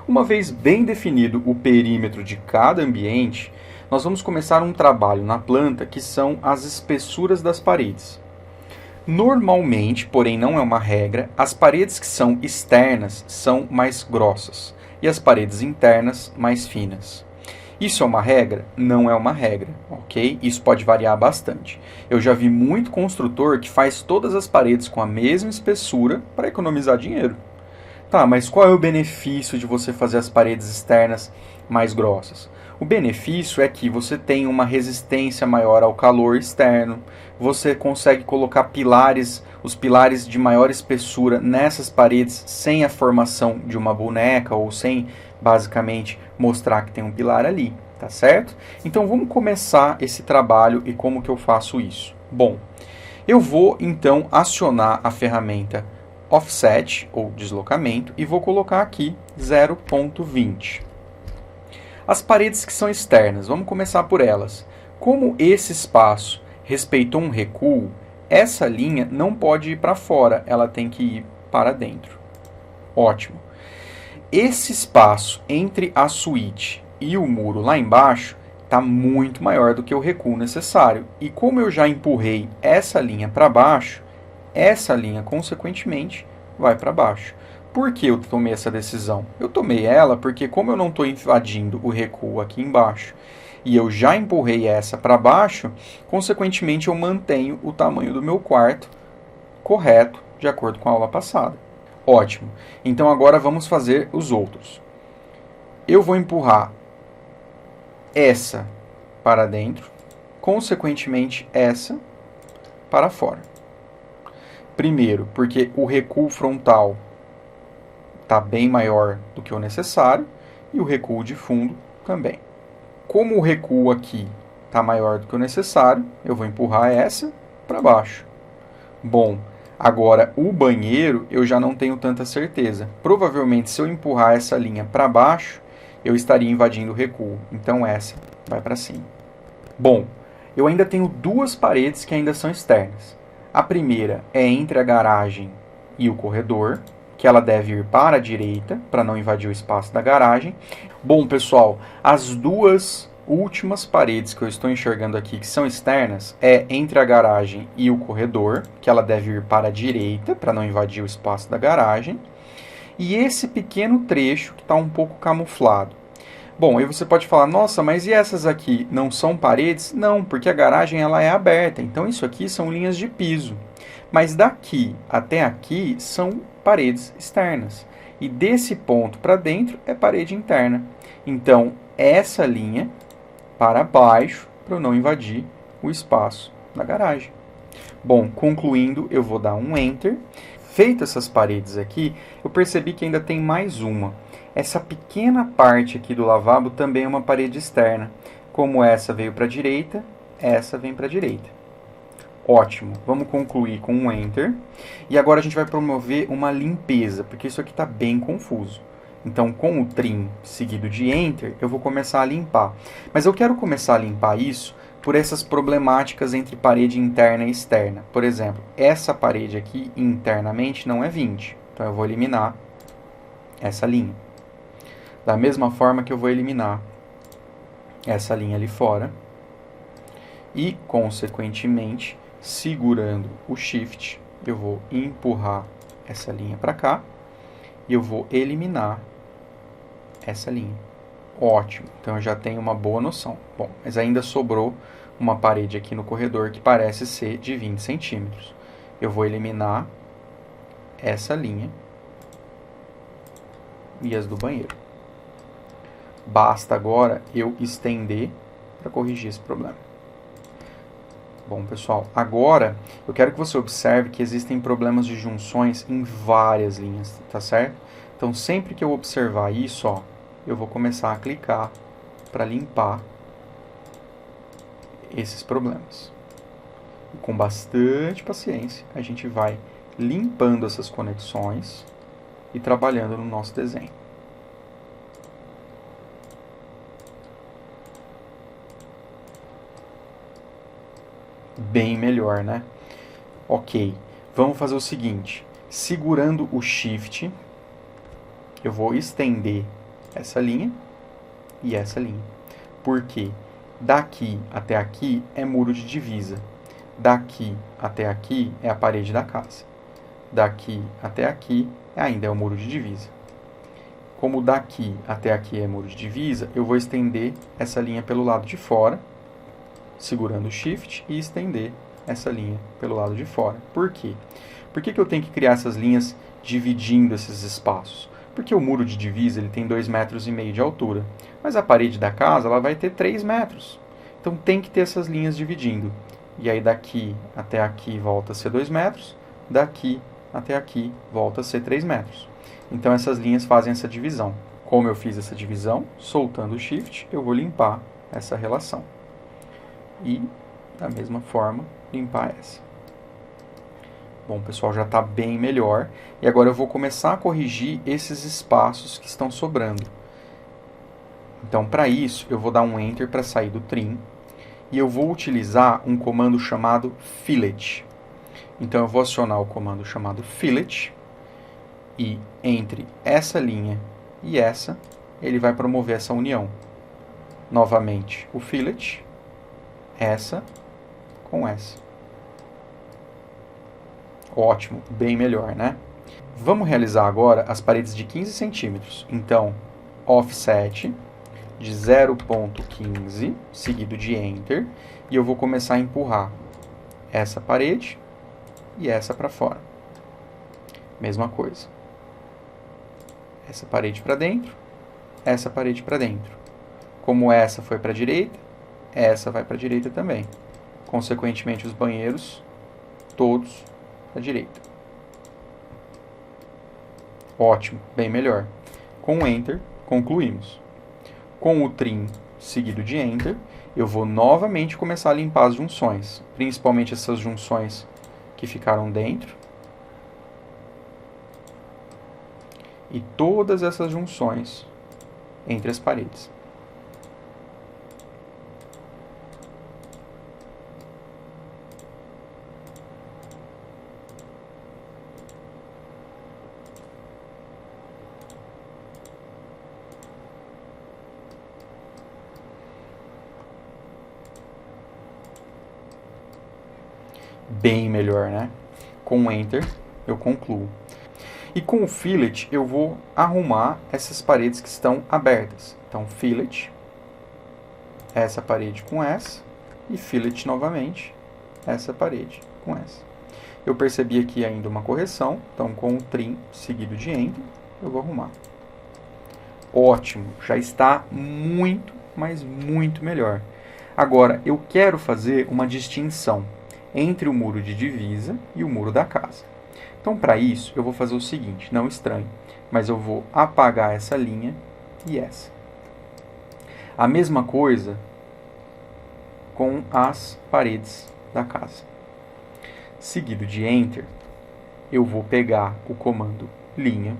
Uma vez bem definido o perímetro de cada ambiente, nós vamos começar um trabalho na planta que são as espessuras das paredes. Normalmente, porém não é uma regra, as paredes que são externas são mais grossas e as paredes internas mais finas. Isso é uma regra? Não é uma regra, ok? Isso pode variar bastante. Eu já vi muito construtor que faz todas as paredes com a mesma espessura para economizar dinheiro. Tá, mas qual é o benefício de você fazer as paredes externas mais grossas? O benefício é que você tem uma resistência maior ao calor externo, você consegue colocar pilares, os pilares de maior espessura nessas paredes sem a formação de uma boneca ou sem, basicamente, mostrar que tem um pilar ali, tá certo? Então vamos começar esse trabalho e como que eu faço isso? Bom, eu vou então acionar a ferramenta Offset, ou deslocamento, e vou colocar aqui 0,20. As paredes que são externas, vamos começar por elas. Como esse espaço respeitou um recuo, essa linha não pode ir para fora, ela tem que ir para dentro. Ótimo. Esse espaço entre a suíte e o muro lá embaixo está muito maior do que o recuo necessário. E como eu já empurrei essa linha para baixo, essa linha, consequentemente, vai para baixo. Por que eu tomei essa decisão? Eu tomei ela porque, como eu não estou invadindo o recuo aqui embaixo e eu já empurrei essa para baixo, consequentemente eu mantenho o tamanho do meu quarto correto, de acordo com a aula passada. Ótimo. Então agora vamos fazer os outros. Eu vou empurrar essa para dentro, consequentemente essa para fora. Primeiro, porque o recuo frontal está bem maior do que o necessário e o recuo de fundo também. Como o recuo aqui está maior do que o necessário, eu vou empurrar essa para baixo. Bom, agora o banheiro eu já não tenho tanta certeza. Provavelmente, se eu empurrar essa linha para baixo, eu estaria invadindo o recuo. Então essa vai para cima. Bom, eu ainda tenho duas paredes que ainda são externas. A primeira é entre a garagem e o corredor, que ela deve ir para a direita, para não invadir o espaço da garagem. Bom, pessoal, as duas últimas paredes que eu estou enxergando aqui, que são externas, é entre a garagem e o corredor, que ela deve ir para a direita, para não invadir o espaço da garagem. E esse pequeno trecho que está um pouco camuflado. Bom, aí você pode falar, nossa, mas e essas aqui não são paredes? Não, porque a garagem ela é aberta, então isso aqui são linhas de piso. Mas daqui até aqui são paredes externas. E desse ponto para dentro é parede interna. Então, essa linha para baixo, para eu não invadir o espaço da garagem. Bom, concluindo, eu vou dar um Enter. Feitas essas paredes aqui, eu percebi que ainda tem mais uma. Essa pequena parte aqui do lavabo também é uma parede externa. Como essa veio para a direita, essa vem para a direita. Ótimo, vamos concluir com um Enter. E agora a gente vai promover uma limpeza, porque isso aqui está bem confuso. Então, com o Trim seguido de Enter, eu vou começar a limpar. Mas eu quero começar a limpar isso por essas problemáticas entre parede interna e externa. Por exemplo, essa parede aqui internamente não é 20. Então, eu vou eliminar essa linha. Da mesma forma que eu vou eliminar essa linha ali fora. E, consequentemente, segurando o Shift, eu vou empurrar essa linha para cá. E eu vou eliminar essa linha. Ótimo, então eu já tenho uma boa noção. Bom, mas ainda sobrou uma parede aqui no corredor que parece ser de 20 centímetros. Eu vou eliminar essa linha e as do banheiro. Basta agora eu estender para corrigir esse problema. Bom, pessoal, agora eu quero que você observe que existem problemas de junções em várias linhas, tá certo? Então, sempre que eu observar isso, ó, eu vou começar a clicar para limpar esses problemas. E com bastante paciência, a gente vai limpando essas conexões e trabalhando no nosso desenho. Bem melhor, né? Ok, vamos fazer o seguinte. Segurando o Shift, eu vou estender essa linha e essa linha. Por quê? Daqui até aqui é muro de divisa. Daqui até aqui é a parede da casa. Daqui até aqui ainda é o muro de divisa. Como daqui até aqui é muro de divisa, eu vou estender essa linha pelo lado de fora, segurando o Shift, e estender essa linha pelo lado de fora. Por quê? Por que eu tenho que criar essas linhas dividindo esses espaços? Porque o muro de divisa ele tem 2,5 metros de altura, mas a parede da casa ela vai ter 3 metros. Então tem que ter essas linhas dividindo. E aí daqui até aqui volta a ser 2 metros, daqui até aqui volta a ser 3 metros. Então essas linhas fazem essa divisão. Como eu fiz essa divisão, soltando o Shift, eu vou limpar essa relação. E, da mesma forma, limpar essa. Bom, pessoal, já está bem melhor. E agora eu vou começar a corrigir esses espaços que estão sobrando. Então, para isso, eu vou dar um Enter para sair do trim. E eu vou utilizar um comando chamado fillet. Então, eu vou acionar o comando chamado fillet. E entre essa linha e essa, ele vai promover essa união. Novamente, o fillet, essa com essa. Ótimo, bem melhor, né? Vamos realizar agora as paredes de 15 centímetros. Então, offset de 0,15, seguido de Enter, e eu vou começar a empurrar essa parede e essa para fora. Mesma coisa. Essa parede para dentro, essa parede para dentro. Como essa foi para a direita, essa vai para a direita também. Consequentemente, os banheiros, todos à direita. Ótimo, bem melhor. Com o Enter, concluímos. Com o trim seguido de Enter, eu vou novamente começar a limpar as junções, principalmente essas junções que ficaram dentro. E todas essas junções entre as paredes. Bem melhor, né? Com Enter, eu concluo. E com o fillet, eu vou arrumar essas paredes que estão abertas. Então, fillet, essa parede com essa, e fillet novamente, essa parede com essa. Eu percebi aqui ainda uma correção, então com o trim seguido de Enter, eu vou arrumar. Ótimo, já está muito, mas muito melhor. Agora, eu quero fazer uma distinção entre o muro de divisa e o muro da casa. Então, para isso, eu vou fazer o seguinte, não estranhe, mas eu vou apagar essa linha e essa. A mesma coisa com as paredes da casa. Seguido de Enter, eu vou pegar o comando linha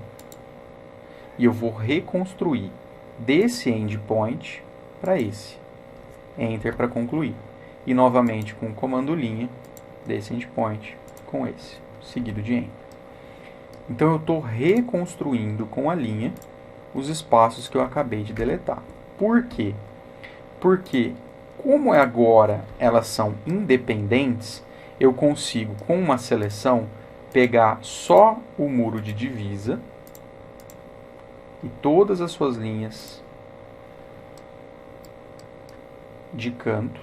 e eu vou reconstruir desse endpoint para esse. Enter para concluir. E novamente com o comando linha desse endpoint com esse, seguido de Enter. Então eu estou reconstruindo com a linha os espaços que eu acabei de deletar. Por quê? Porque como agora elas são independentes, eu consigo com uma seleção pegar só o muro de divisa e todas as suas linhas de canto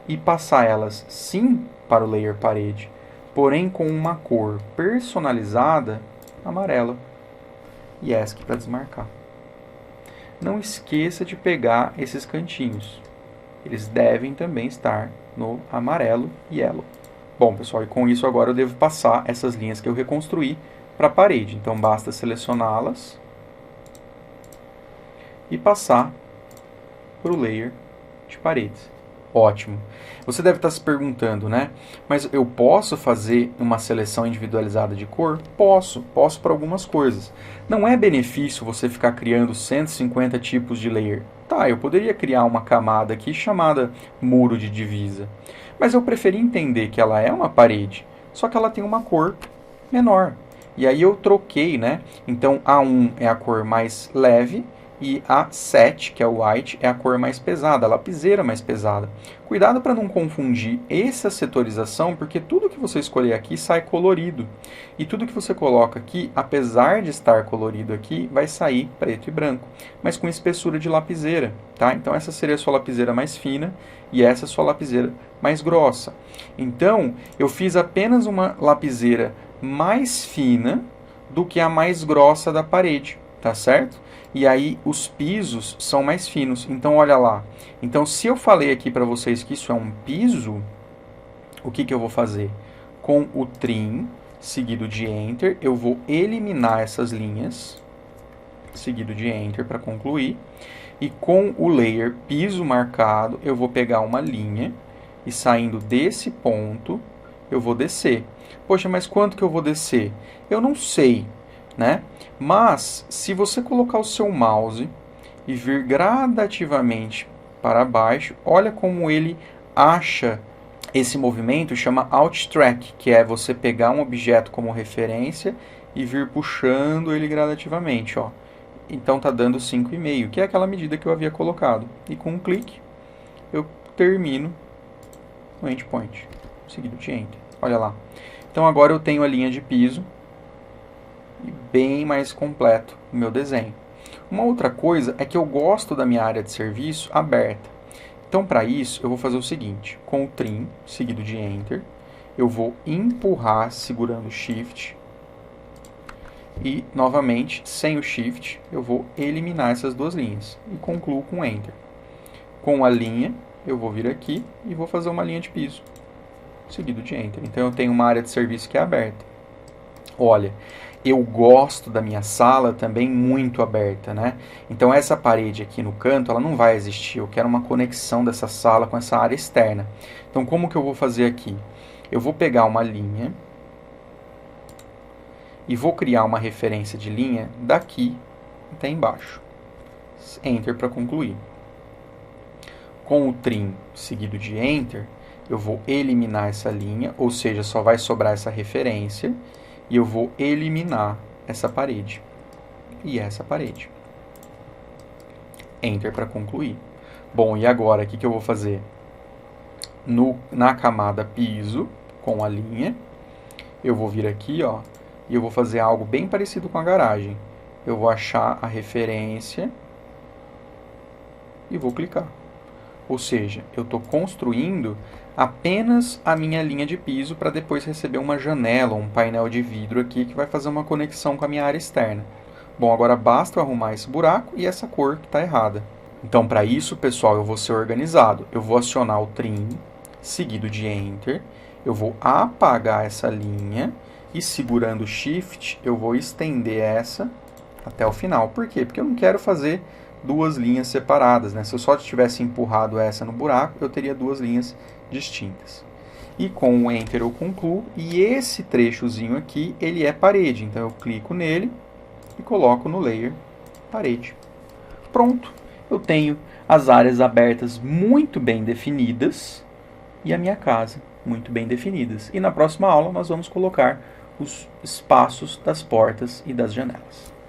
e passar elas sim para o layer parede, porém com uma cor personalizada amarela e ESC para desmarcar. Não esqueça de pegar esses cantinhos. Eles devem também estar no amarelo e yellow. Bom, pessoal, e com isso agora eu devo passar essas linhas que eu reconstruí para a parede. Então basta selecioná-las e passar para o layer de paredes. Ótimo. Você deve estar se perguntando, né? Mas eu posso fazer uma seleção individualizada de cor? Posso para algumas coisas. Não é benefício você ficar criando 150 tipos de layer. Tá, eu poderia criar uma camada aqui chamada muro de divisa. Mas eu preferi entender que ela é uma parede, só que ela tem uma cor menor. E aí eu troquei, né? Então A1 é a cor mais leve e a 7, que é o white, é a cor mais pesada, a lapiseira mais pesada. Cuidado para não confundir essa setorização, porque tudo que você escolher aqui sai colorido. E tudo que você coloca aqui, apesar de estar colorido aqui, vai sair preto e branco, mas com espessura de lapiseira, tá? Então essa seria a sua lapiseira mais fina e essa a sua lapiseira mais grossa. Então, eu fiz apenas uma lapiseira mais fina do que a mais grossa da parede, tá certo? E aí os pisos são mais finos. Então, olha lá. Então, se eu falei aqui para vocês que isso é um piso, o que eu vou fazer? Com o trim, seguido de Enter, eu vou eliminar essas linhas, seguido de Enter para concluir. E com o layer piso marcado, eu vou pegar uma linha e saindo desse ponto, eu vou descer. Poxa, mas quanto que eu vou descer? Eu não sei, né? Mas, se você colocar o seu mouse e vir gradativamente para baixo, olha como ele acha esse movimento, chama Alt Track, que é você pegar um objeto como referência e vir puxando ele gradativamente, ó. Então tá dando 5,5, que é aquela medida que eu havia colocado. E com um clique, eu termino no endpoint, seguido de Enter. Olha lá. Então agora eu tenho a linha de piso e bem mais completo o meu desenho. Uma outra coisa é que eu gosto da minha área de serviço aberta. Então para isso eu vou fazer o seguinte, com o trim, seguido de Enter, eu vou empurrar segurando o Shift e novamente, sem o Shift, eu vou eliminar essas duas linhas e concluo com Enter. Com a linha, eu vou vir aqui e vou fazer uma linha de piso, seguido de Enter. Então eu tenho uma área de serviço que é aberta. Olha, eu gosto da minha sala também muito aberta, né? Então essa parede aqui no canto, ela não vai existir. Eu quero uma conexão dessa sala com essa área externa. Então como que eu vou fazer aqui? Eu vou pegar uma linha e vou criar uma referência de linha daqui até embaixo. Enter para concluir. Com o trim seguido de Enter, eu vou eliminar essa linha, ou seja, só vai sobrar essa referência, e eu vou eliminar essa parede e essa parede. Enter para concluir. Bom, e agora, o que eu vou fazer? Na camada piso, com a linha, eu vou vir aqui, ó, e eu vou fazer algo bem parecido com a garagem. Eu vou achar a referência e vou clicar. Ou seja, eu estou construindo apenas a minha linha de piso para depois receber uma janela, um painel de vidro aqui que vai fazer uma conexão com a minha área externa. Bom, agora basta eu arrumar esse buraco e essa cor que está errada. Então, para isso, pessoal, eu vou ser organizado. Eu vou acionar o trim, seguido de Enter. Eu vou apagar essa linha e segurando o Shift, eu vou estender essa até o final. Por quê? Porque eu não quero fazer duas linhas separadas, né? Se eu só tivesse empurrado essa no buraco, eu teria duas linhas distintas. E com o Enter eu concluo, e esse trechozinho aqui, ele é parede. Então eu clico nele e coloco no layer parede. Pronto! Eu tenho as áreas abertas muito bem definidas e a minha casa muito bem definidas. E na próxima aula nós vamos colocar os espaços das portas e das janelas.